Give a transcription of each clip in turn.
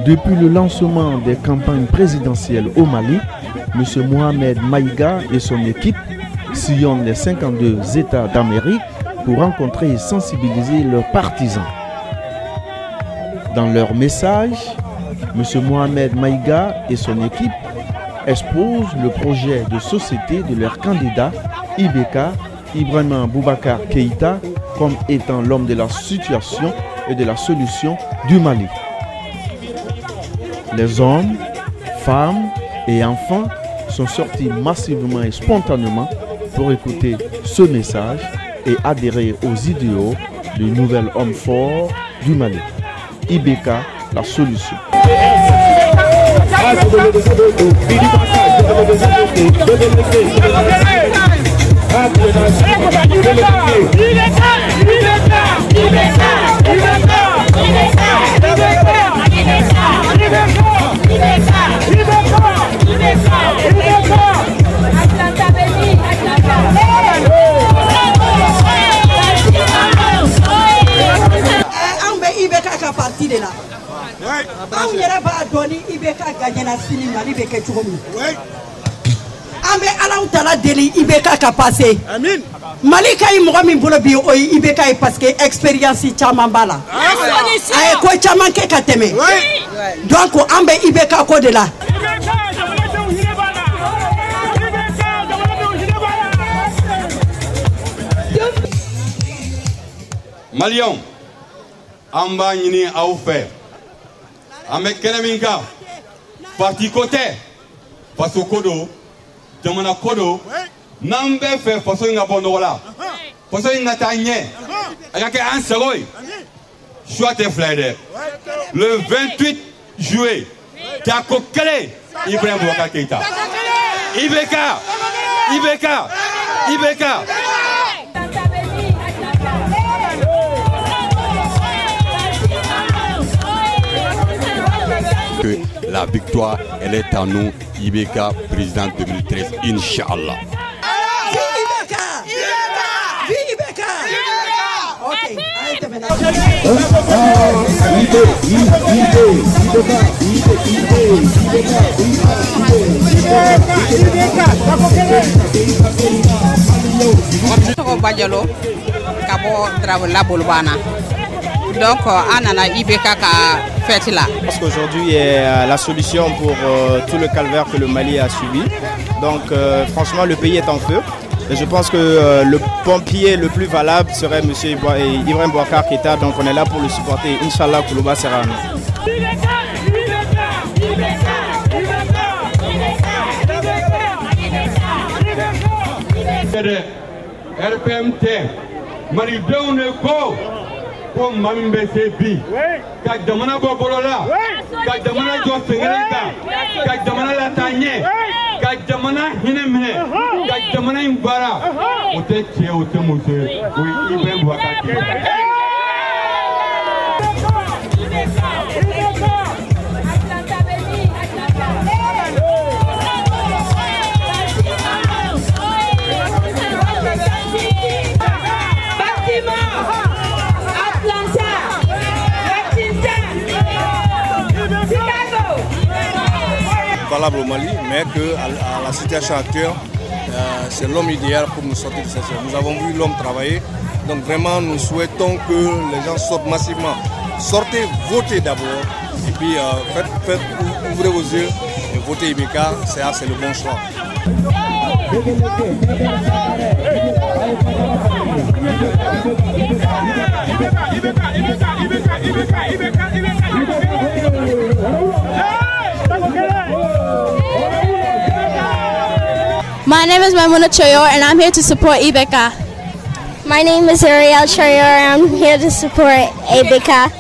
Depuis le lancement des campagnes présidentielles au Mali, M. Mohamed Maïga et son équipe sillonnent les 52 États d'Amérique pour rencontrer et sensibiliser leurs partisans. Dans leur message, M. Mohamed Maïga et son équipe exposent le projet de société de leur candidat Ibeka Ibrahima Boubacar Keïta comme étant l'homme de la situation et de la solution du Mali. Les hommes, femmes et enfants sont sortis massivement et spontanément pour écouter ce message et adhérer aux idéaux du nouvel homme fort du Mali. Ibeka, la solution. Parti de là. On n'ira pas donner Ibeka gagner la Sini Mali Beke Chouroumi. Ambe ala utala deli Ibeka ka passé. Amin. Mali kay mo min bolo bi o Ibeka parce que expérience chama bala. Ay ko chama ke kateme. Donc ambe Ibeka ko de là. Malion Amba ñini aw fe ame keneminka parti côté parce que kodo jamana kodo nambe fe façon nga bondo wala façon nga tanye ayake un seroy choix te flaide le 28 juillet ta kokele Ibrahima Boubacar Keïta Ibeka que la victoire, elle est à nous, Ibeka, président 2013, Inch'Allah. Donc, Anana Ibeka fait là. Parce qu'aujourd'hui est la solution pour tout le calvaire que le Mali a subi. Donc, franchement, le pays est en feu. Et je pense que le pompier le plus valable serait M. Ibrahima Boubacar Keïta. Donc, on est là pour le supporter. Inch'Allah, Koulouba sera à nous. RPMT, Mali Go. Comme Mamim Bessébi, quand Damana Bobolola, quand Damana Josenga, quand Damana Latanye, quand Damana Hinemene, quand Damana Imbara, au Tétier, au Témousé, oui, Ibrahima Boubacar Keïta. Valable au Mali, mais que à la situation actuelle, c'est l'homme idéal pour nous sortir de cette situation. Nous avons vu l'homme travailler, donc vraiment nous souhaitons que les gens sortent massivement. Sortez, votez d'abord, et puis ouvrez vos yeux et votez Ibeka, c'est le bon choix. My name is Maimuna Choyor and I'm here to support Ibeka. My name is Ariel Choyor and I'm here to support Ibeka.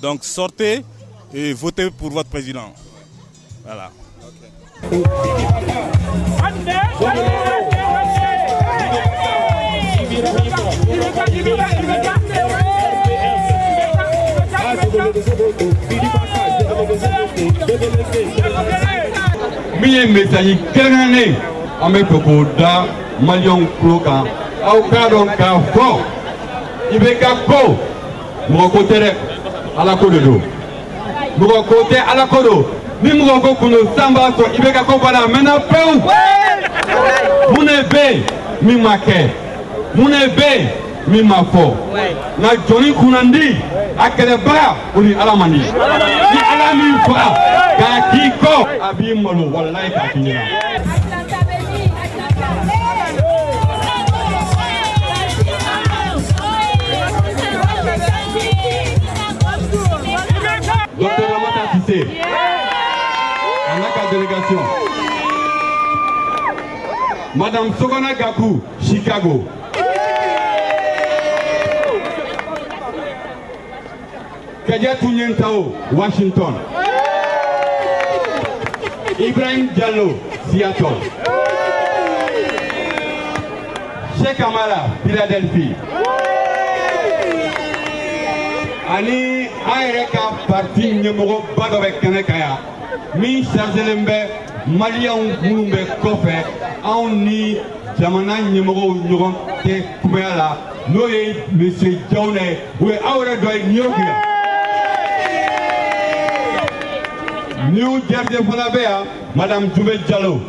Donc sortez et votez pour votre président. Voilà. Okay. Biye message kéré amé koko da Malion Kloka au cadre ka fo Ibeka ko mo côté à la côte de dos mo côté à la côte ni mo ko kuno samba so Ibeka ko bana mena peu munebe mi make munebe mi mafo na Johnny Kunandi akele ba uni alamani ni alami fa ka kiko abi molo wallahi ka kinya. Docteur Ramata Cissé, en la délégation. Madame Sogona Gakou, Chicago. Kadiatou Nyentao, Washington. Ibrahim Diallo, Seattle. Cheikh Amala, Philadelphie. Ani Aereka parti numéro Badovek Kanekaya. Mi Charzelembe, Malian Moumbe Kofe, Aoni, Jamana numéro Nuron Te Kumeala, Noé, Monsieur Jones, où est Aura de New York. New Jersey Fonabea, Madame Djoubé Diallo.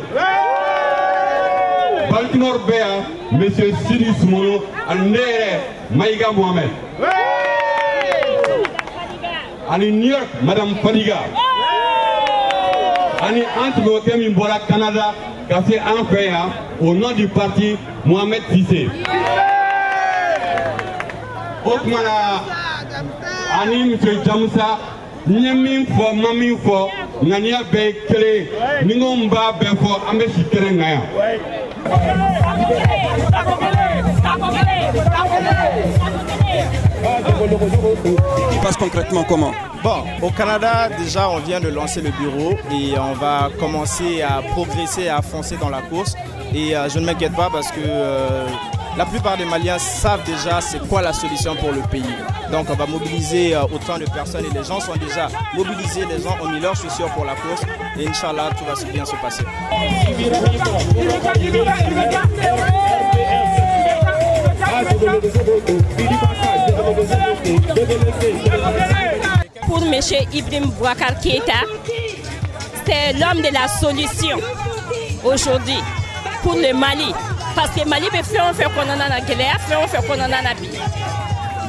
Baltimore Béa, Monsieur Sidi Soumono, Andere, Maïga Mohamed. Ani New York, Madame Fadiga. Ani Antoine Mbola Canada, cassé en fait au nom du parti Mohamed Cissé. Okmana Ani M. Jamoussa, Niamin for Mami for Nania Bay Kele, Ningomba Benfo, Ameshi Kerengaya. Il passe concrètement comment? Bon, au Canada, déjà, on vient de lancer le bureau et on va commencer à progresser, à avancer dans la course. Et je ne m'inquiète pas parce que la plupart des Maliens savent déjà c'est quoi la solution pour le pays. Donc on va mobiliser autant de personnes et les gens sont déjà mobilisés, les gens ont mis leurs chaussures pour la course et Inch'Allah, tout va bien se passer. Pour M. Ibrahim Boubacar Keïta, c'est l'homme de la solution aujourd'hui pour le Mali. Parce que le Mali veut faire qu'on en a la guerre, faire qu'on en a la vie.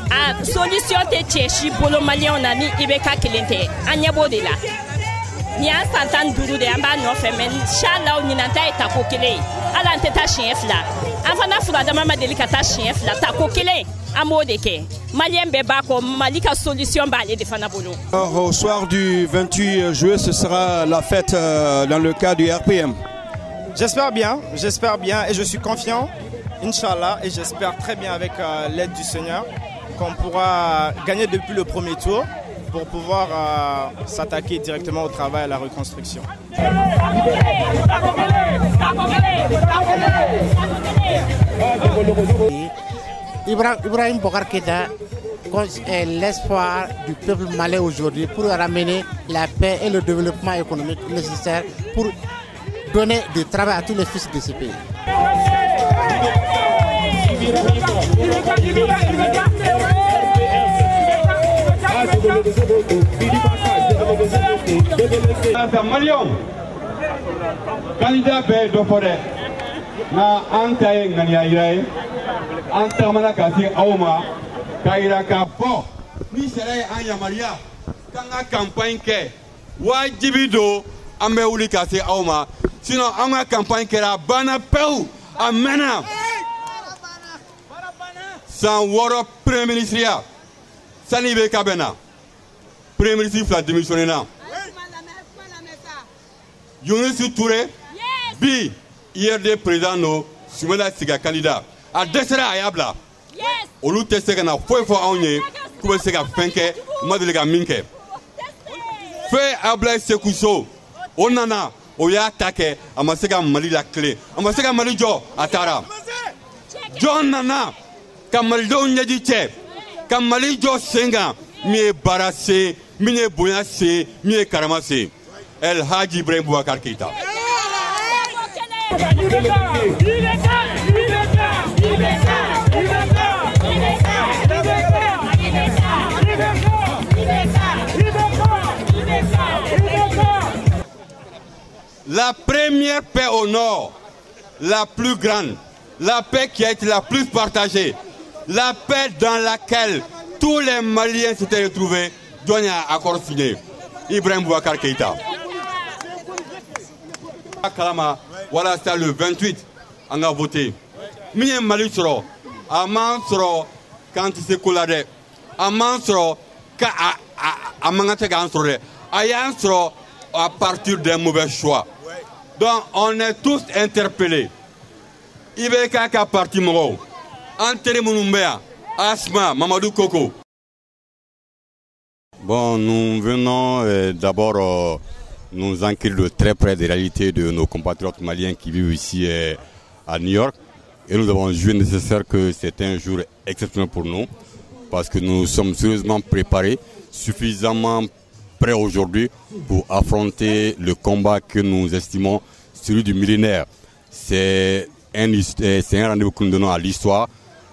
La solution est tchéchi pour le Mali, on a mis Ibeka Kelente, Agnabo de là. Ni a santan duru de amba no femen shala o ninanta eta kokele ala nteta chef là afana fula da mama delikata chef là ta kokele amodeke malien beba ko malika solution ba le defana bolo. Au soir du 28 juillet, ce sera la fête dans le cadre du RPM. J'espère bien et je suis confiant, Inch'Allah, et j'espère très bien avec l'aide du Seigneur qu'on pourra gagner depuis le premier tour pour pouvoir s'attaquer directement au travail, à la reconstruction. Ibrahim Boubacar Keïta est l'espoir du peuple malais aujourd'hui pour ramener la paix et le développement économique nécessaire pour donner du travail à tous les fils de ce pays. Malion, candidat Bedofore, na antaye ngania irae, antamana kasi auma, kaira kapo, ni serai anya Maria, kanga campagne ke, wajibido, ambe uli kasi auma, sinon anga campagne ke la bana peu, amena, sans woro premier ministre, sani be kabena, premier ministre fla démissionné na. Youssou Touré, bi IRD président no, Soumela Siga candidat. A desera ayabla. Olu teste na foi fo awnye, kuba sega fenke, madelega minke. Fe abla sekuso, onana, oya attaque, amasega Mali la clé. Amasega Mali jo atara. John nana, kamaldo nyadi che, kamali jo senga, mi barase, mi ne boyase, mi karamase. El Haji Ibrahim Boubacar Keïta. La première paix au nord, la plus grande, la paix qui a été la plus partagée, la paix dans laquelle tous les Maliens s'étaient retrouvés, donne un accord signé. Ibrahim Boubacar Keïta. Voilà, c'est le 28, on a voté. Mien Mali sera, Aman sera quand il s'est colladé, Aman sera à Mangatega sera, Ayan sera à partir d'un mauvais choix. Donc on est tous interpellés. Ibeka ka parti moro, Antere Mounumbea, Asma, Mamadou Koko. Bon, nous venons d'abord nous enquérir de très près des réalités de nos compatriotes maliens qui vivent ici à New York. Et nous avons jugé nécessaire que c'est un jour exceptionnel pour nous parce que nous sommes sérieusement préparés, suffisamment prêts aujourd'hui pour affronter le combat que nous estimons celui du millénaire. C'est un rendez-vous que nous donnons à l'histoire.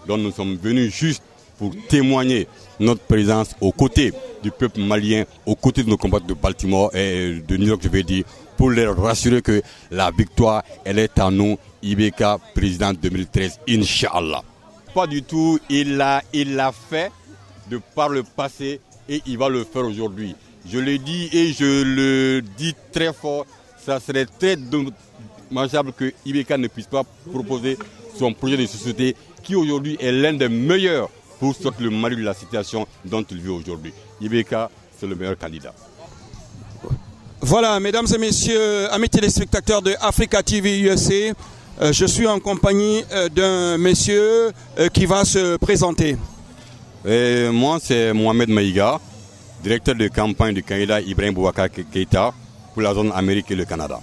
Donc nous sommes venus juste pour témoigner notre présence aux côtés du peuple malien, aux côtés de nos compatriotes de Baltimore et de New York, je vais dire, pour les rassurer que la victoire, elle est à nous, Ibeka, président 2013, Inch'Allah. Pas du tout, il l'a fait de par le passé et il va le faire aujourd'hui. Je le dis et je le dis très fort, ça serait très dommageable que Ibeka ne puisse pas proposer son projet de société qui aujourd'hui est l'un des meilleurs pour sortir le Mali de la situation dont il vit aujourd'hui. Ibeka, c'est le meilleur candidat. Voilà, mesdames et messieurs, amis téléspectateurs de Africa TV USA, je suis en compagnie d'un monsieur qui va se présenter. Et moi, c'est Mohamed Maïga, directeur de campagne du candidat Ibrahim Boubacar Keïta pour la zone Amérique et le Canada.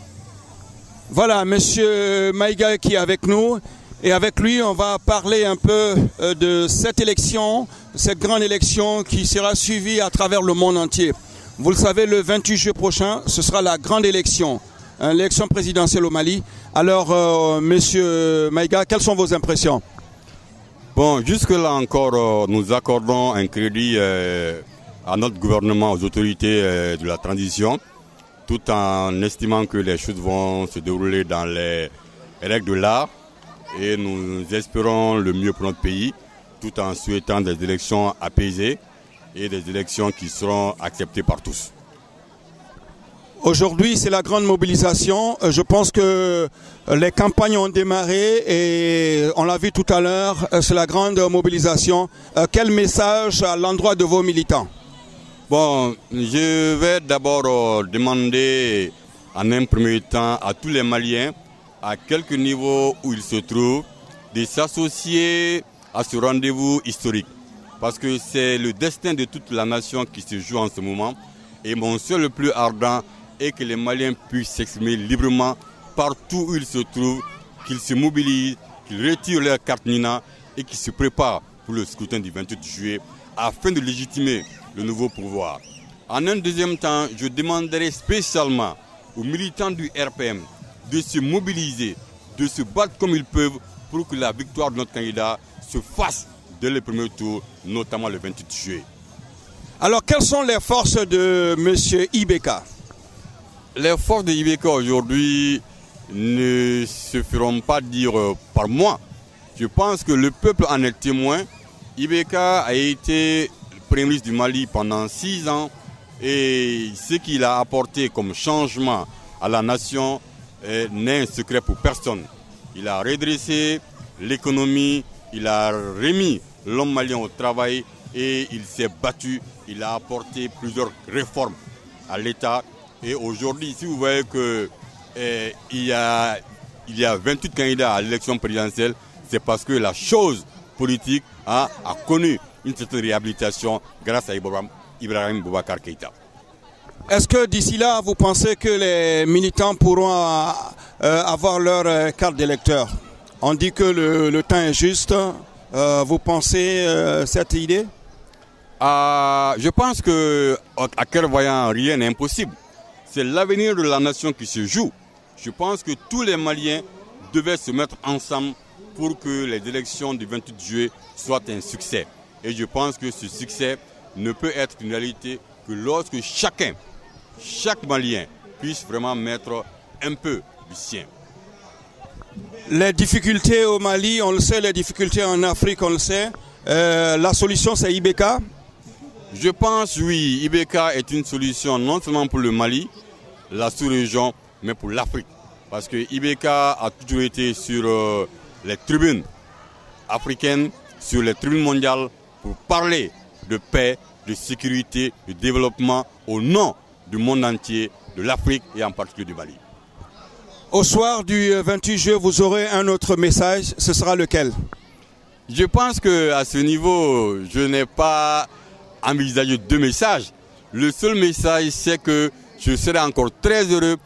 Voilà, monsieur Maïga qui est avec nous. Et avec lui, on va parler un peu de cette élection, cette grande élection qui sera suivie à travers le monde entier. Vous le savez, le 28 juillet prochain, ce sera la grande élection, l'élection présidentielle au Mali. Alors, monsieur Maïga, quelles sont vos impressions? Bon, jusque-là encore, nous accordons un crédit à notre gouvernement, aux autorités de la transition, tout en estimant que les choses vont se dérouler dans les règles de l'art. Et nous espérons le mieux pour notre pays, tout en souhaitant des élections apaisées et des élections qui seront acceptées par tous. Aujourd'hui, c'est la grande mobilisation. Je pense que les campagnes ont démarré et on l'a vu tout à l'heure, c'est la grande mobilisation. Quel message à l'endroit de vos militants? Bon, je vais d'abord demander en un premier temps à tous les Maliens, à quelque niveau où ils se trouvent, de s'associer à ce rendez-vous historique. Parce que c'est le destin de toute la nation qui se joue en ce moment. Et mon souhait le plus ardent est que les Maliens puissent s'exprimer librement partout où ils se trouvent, qu'ils se mobilisent, qu'ils retirent leur carte Nina et qu'ils se préparent pour le scrutin du 28 juillet afin de légitimer le nouveau pouvoir. En un deuxième temps, je demanderai spécialement aux militants du RPM de se mobiliser, de se battre comme ils peuvent pour que la victoire de notre candidat se fasse dès le premier tour, notamment le 28 juillet. Alors, quelles sont les forces de M. Ibeka? Les forces de Ibeka aujourd'hui ne se feront pas dire par moi. Je pense que le peuple en est témoin. Ibeka a été Premier ministre du Mali pendant 6 ans et ce qu'il a apporté comme changement à la nation n'est un secret pour personne. Il a redressé l'économie, il a remis l'homme malien au travail et il s'est battu. Il a apporté plusieurs réformes à l'État. Et aujourd'hui, si vous voyez qu'il y a 28 candidats à l'élection présidentielle, c'est parce que la chose politique a connu une certaine réhabilitation grâce à Ibrahim Boubacar Keïta. Est-ce que d'ici là, vous pensez que les militants pourront avoir leur carte d'électeur? On dit que le temps est juste. Vous pensez cette idée? Je pense qu'à cœur voyant, rien n'est impossible. C'est l'avenir de la nation qui se joue. Je pense que tous les Maliens devaient se mettre ensemble pour que les élections du 28 juillet soient un succès. Et je pense que ce succès ne peut être une réalité que lorsque chaque Malien puisse vraiment mettre un peu du sien. Les difficultés au Mali, on le sait, les difficultés en Afrique, on le sait. La solution, c'est IBK. Je pense, oui, IBK est une solution non seulement pour le Mali, la sous-région, mais pour l'Afrique. Parce que IBK a toujours été sur les tribunes africaines, sur les tribunes mondiales, pour parler de paix, de sécurité, de développement au nom du monde entier, de l'Afrique et en particulier du Mali. Au soir du 28 juillet, vous aurez un autre message, ce sera lequel? Je pense qu'à ce niveau, je n'ai pas envisagé deux messages. Le seul message, c'est que je serai encore très heureux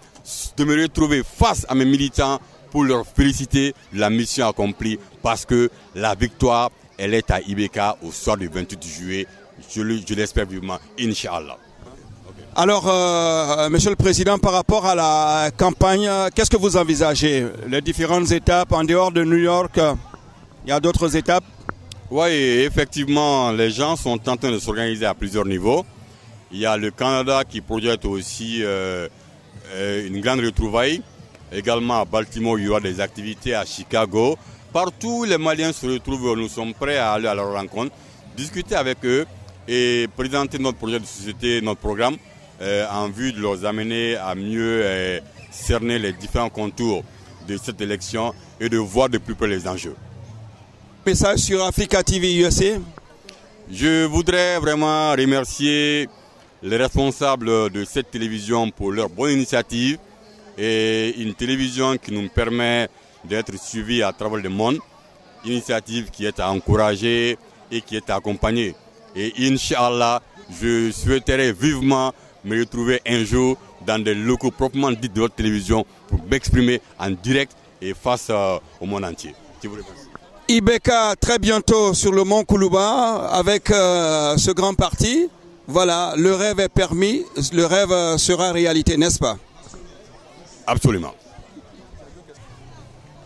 de me retrouver face à mes militants pour leur féliciter de la mission accomplie, parce que la victoire, elle est à IBK au soir du 28 juillet. Je l'espère vivement, Inch'Allah. Alors, Monsieur le Président, par rapport à la campagne, qu'est-ce que vous envisagez? Les différentes étapes en dehors de New York, il y a d'autres étapes? Oui, effectivement, les gens sont en train de s'organiser à plusieurs niveaux. Il y a le Canada qui projette aussi une grande retrouvaille. Également à Baltimore, il y aura des activités à Chicago. Partout, les Maliens se retrouvent, nous sommes prêts à aller à leur rencontre, discuter avec eux et présenter notre projet de société, notre programme, en vue de leur amener à mieux cerner les différents contours de cette élection et de voir de plus près les enjeux. Message sur Africa TV USA. Je voudrais vraiment remercier les responsables de cette télévision pour leur bonne initiative, et une télévision qui nous permet d'être suivis à travers le monde, initiative qui est à encourager et qui est à accompagner. Et Inch'Allah, je souhaiterais vivement me retrouver un jour dans des locaux proprement dits de votre télévision pour m'exprimer en direct et face au monde entier. Je vous remercie. IBK très bientôt sur le mont Koulouba avec ce grand parti. Voilà, le rêve est permis, le rêve sera réalité, n'est-ce pas? Absolument.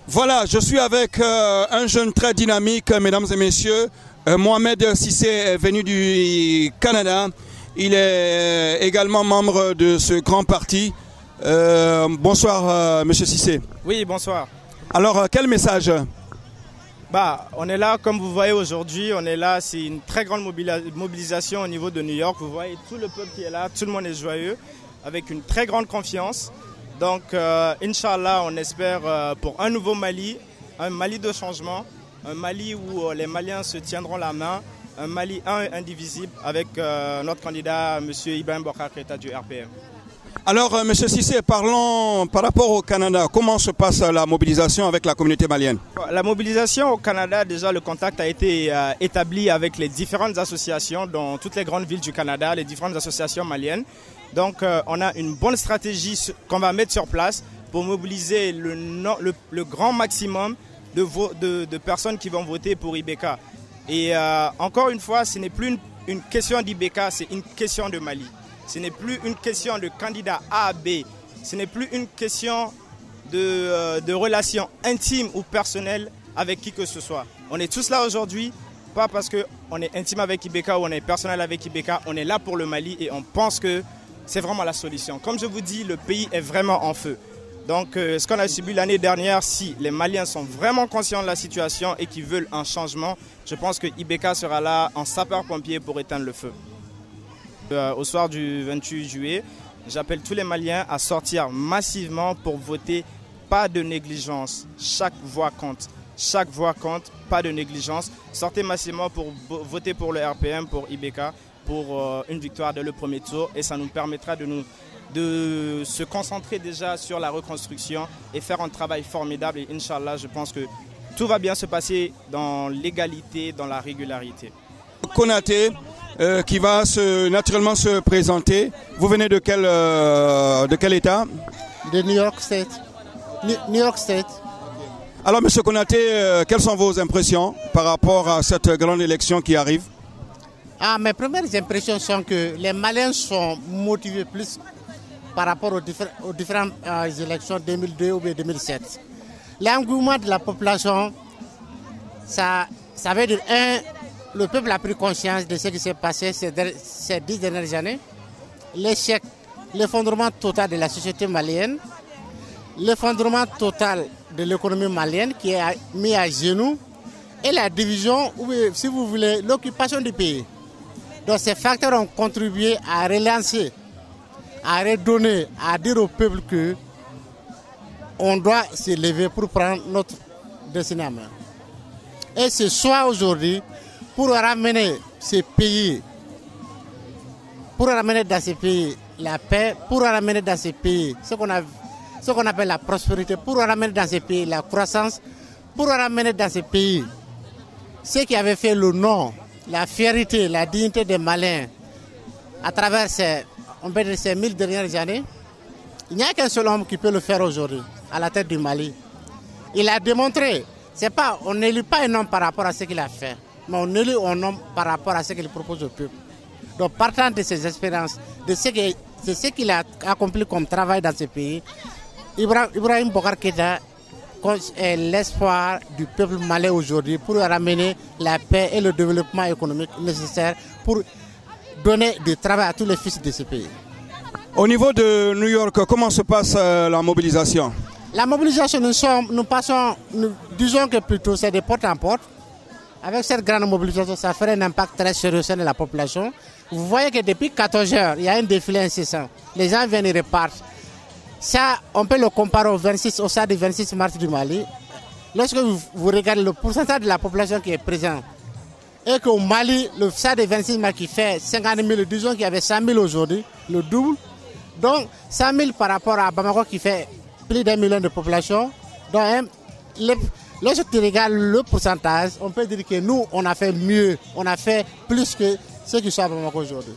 Voilà, je suis avec un jeune très dynamique, mesdames et messieurs. Mohamed Cissé est venu du Canada. Il est également membre de ce grand parti. Bonsoir, monsieur Cissé. Oui, bonsoir. Alors, quel message? On est là, comme vous voyez aujourd'hui, on est là, c'est une très grande mobilisation au niveau de New York. Vous voyez tout le peuple qui est là, tout le monde est joyeux, avec une très grande confiance. Donc, Inch'Allah, on espère pour un nouveau Mali, un Mali de changement, un Mali où les Maliens se tiendront la main, un Mali indivisible avec notre candidat, M. Ibrahim Boubacar Keïta du RPM. Alors, M. Cissé, parlons par rapport au Canada. Comment se passe la mobilisation avec la communauté malienne? La mobilisation au Canada, déjà, le contact a été établi avec les différentes associations dans toutes les grandes villes du Canada, les différentes associations maliennes. Donc, on a une bonne stratégie qu'on va mettre sur place pour mobiliser le grand maximum de personnes qui vont voter pour IBK. Et encore une fois, ce n'est plus une question d'IBK, c'est une question de Mali. Ce n'est plus une question de candidat A, B. Ce n'est plus une question de relations intimes ou personnelles avec qui que ce soit. On est tous là aujourd'hui, pas parce qu'on est intime avec IBK ou on est personnel avec IBK. On est là pour le Mali et on pense que c'est vraiment la solution. Comme je vous dis, le pays est vraiment en feu. Donc, ce qu'on a subi l'année dernière, si les Maliens sont vraiment conscients de la situation et qu'ils veulent un changement, je pense que IBK sera là en sapeur-pompier pour éteindre le feu. Au soir du 28 juillet, j'appelle tous les Maliens à sortir massivement pour voter. Pas de négligence, chaque voix compte. Chaque voix compte, pas de négligence. Sortez massivement pour voter pour le RPM, pour IBK, pour une victoire dès le premier tour. Et ça nous permettra de se concentrer déjà sur la reconstruction et faire un travail formidable. Et Inch'Allah, je pense que tout va bien se passer dans l'égalité, dans la régularité. Konaté, qui va naturellement se présenter. Vous venez de quel état? De New York State. New York State. Alors, M. Konaté, quelles sont vos impressions par rapport à cette grande élection qui arrive? Mes premières impressions sont que les Maliens sont motivés plus par rapport aux différentes élections 2002 ou 2007. l'engouement de la population, ça veut dire, le peuple a pris conscience de ce qui s'est passé ces 10 dernières années, l'échec, l'effondrement total de la société malienne, l'effondrement total de l'économie malienne qui est mis à genoux, et la division, ou si vous voulez, l'occupation du pays. Donc ces facteurs ont contribué à relancer, à redonner, à dire au peuple que on doit se lever pour prendre notre destinée en main. Et ce soir aujourd'hui, pour ramener ces pays, pour ramener dans ces pays la paix, pour ramener dans ces pays ce qu'on appelle la prospérité, pour ramener dans ces pays la croissance, pour ramener dans ces pays ce qui avait fait le nom, la fierté, la dignité des Maliens à travers ces 1000 dernières années. Il n'y a qu'un seul homme qui peut le faire aujourd'hui, à la tête du Mali. Il a démontré, on n'élit pas un homme par rapport à ce qu'il a fait, mais on élit un homme par rapport à ce qu'il propose au peuple. Donc partant de ses expériences, de ce qu'il a accompli comme travail dans ce pays, Ibrahim Boubacar Keïta est l'espoir du peuple malais aujourd'hui pour ramener la paix et le développement économique nécessaire pour donner du travail à tous les fils de ce pays. Au niveau de New York, comment se passe la mobilisation? La mobilisation, disons que plutôt c'est de porte en porte. Avec cette grande mobilisation, ça ferait un impact très sérieux sur la population. Vous voyez que depuis 14 heures, il y a un défilé incessant. Les gens viennent et repartent. Ça, on peut le comparer au stade du 26 mars du Mali. Lorsque vous regardez le pourcentage de la population qui est présente, et qu'au Mali, le stade du 26 mars qui fait 50 000, disons qu'il y avait 100 000 aujourd'hui, le double. Donc 100 000 par rapport à Bamako qui fait plus d'1 million de population. Donc lorsque tu regardes le pourcentage, on peut dire que nous, on a fait mieux, on a fait plus que ceux qui sont à Bamako aujourd'hui.